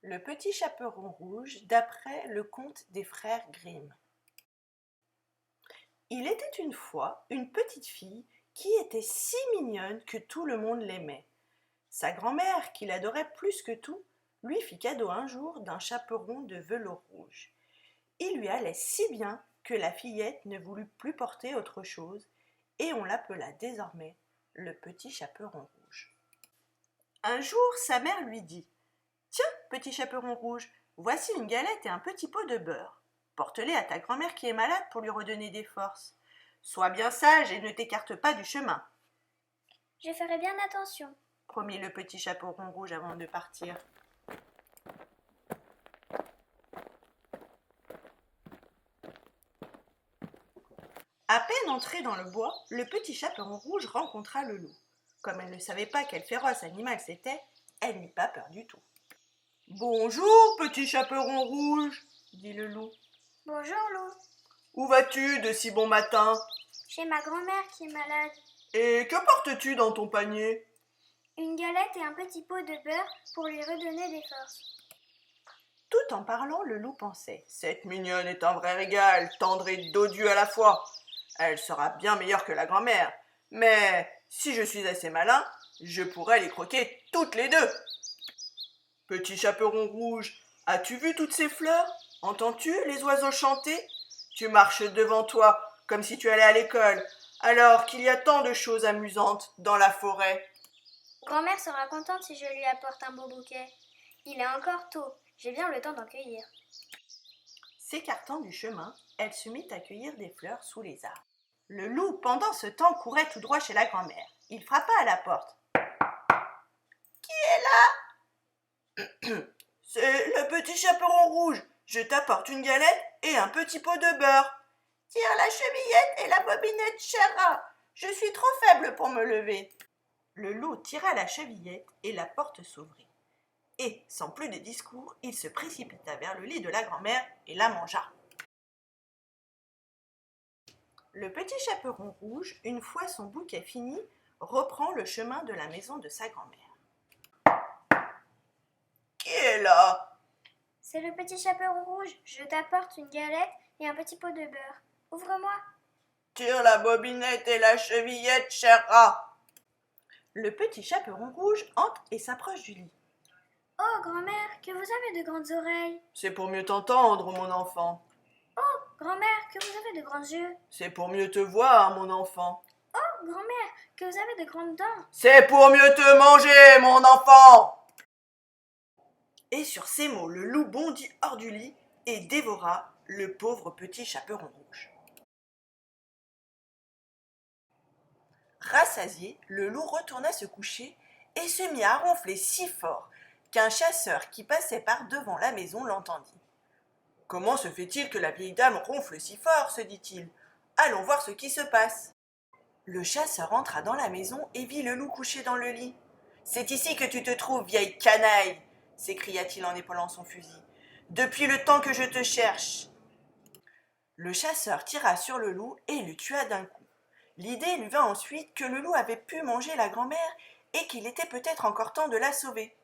Le petit chaperon rouge d'après le conte des frères Grimm. Il était une fois une petite fille qui était si mignonne que tout le monde l'aimait. Sa grand-mère, qui l'adorait plus que tout, lui fit cadeau un jour d'un chaperon de velours rouge. Il lui allait si bien que la fillette ne voulut plus porter autre chose et on l'appela désormais le petit chaperon rouge. Un jour, sa mère lui dit « Tiens, petit chaperon rouge, voici une galette et un petit pot de beurre. Porte-les à ta grand-mère qui est malade pour lui redonner des forces. Sois bien sage et ne t'écarte pas du chemin. » « Je ferai bien attention, » promit le petit chaperon rouge avant de partir. À peine entré dans le bois, le petit chaperon rouge rencontra le loup. Comme elle ne savait pas quel féroce animal c'était, elle n'eut pas peur du tout. « Bonjour, petit chaperon rouge, » dit le loup. « Bonjour, loup. Où vas-tu de si bon matin ? Chez ma grand-mère qui est malade. Et que portes-tu dans ton panier ? Une galette et un petit pot de beurre pour lui redonner des forces. » Tout en parlant, le loup pensait « Cette mignonne est un vrai régal, tendre et dodue à la fois. Elle sera bien meilleure que la grand-mère. Mais si je suis assez malin, je pourrais les croquer toutes les deux. » Petit chaperon rouge, as-tu vu toutes ces fleurs ? Entends-tu les oiseaux chanter ? Tu marches devant toi comme si tu allais à l'école, alors qu'il y a tant de choses amusantes dans la forêt. Grand-mère sera contente si je lui apporte un beau bouquet. Il est encore tôt, j'ai bien le temps d'en cueillir. S'écartant du chemin, elle se mit à cueillir des fleurs sous les arbres. Le loup, pendant ce temps, courait tout droit chez la grand-mère. Il frappa à la porte. « Qui est là ?»« C'est le petit chaperon rouge. Je t'apporte une galette et un petit pot de beurre. Tire la chevillette et la bobinette, cher rat. Je suis trop faible pour me lever. » Le loup tira la chevillette et la porte s'ouvrit. Et, sans plus de discours, il se précipita vers le lit de la grand-mère et la mangea. Le petit chaperon rouge, une fois son bouquet fini, reprend le chemin de la maison de sa grand-mère. « Qui est là ?»« C'est le petit chaperon rouge, je t'apporte une galette et un petit pot de beurre. Ouvre-moi. »« Tire la bobinette et la chevillette, cher rat. » Le petit chaperon rouge entre et s'approche du lit. « Oh, grand-mère, que vous avez de grandes oreilles. »« C'est pour mieux t'entendre, mon enfant. »« Oh, grand-mère, que vous avez de grands yeux. »« C'est pour mieux te voir, mon enfant. »« Oh, grand-mère, que vous avez de grandes dents. »« C'est pour mieux te manger, mon enfant. » Et sur ces mots, le loup bondit hors du lit et dévora le pauvre petit chaperon rouge. Rassasié, le loup retourna se coucher et se mit à ronfler si fort qu'un chasseur qui passait par devant la maison l'entendit. « Comment se fait-il que la vieille dame ronfle si fort ?» se dit-il. « Allons voir ce qui se passe. » Le chasseur entra dans la maison et vit le loup couché dans le lit. « C'est ici que tu te trouves, vieille canaille !» s'écria-t-il en épaulant son fusil. « Depuis le temps que je te cherche !» Le chasseur tira sur le loup et le tua d'un coup. L'idée lui vint ensuite que le loup avait pu manger la grand-mère et qu'il était peut-être encore temps de la sauver.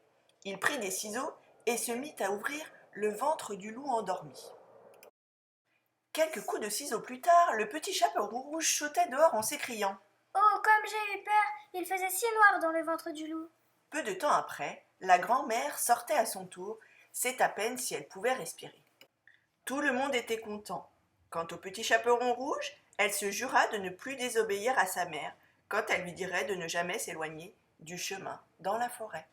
Il prit des ciseaux et se mit à ouvrir le ventre du loup endormi. Quelques coups de ciseaux plus tard, le petit chaperon rouge sautait dehors en s'écriant « Oh, comme j'ai eu peur, il faisait si noir dans le ventre du loup. » Peu de temps après, la grand-mère sortait à son tour, c'est à peine si elle pouvait respirer. Tout le monde était content. Quant au petit chaperon rouge, elle se jura de ne plus désobéir à sa mère quand elle lui dirait de ne jamais s'éloigner du chemin dans la forêt.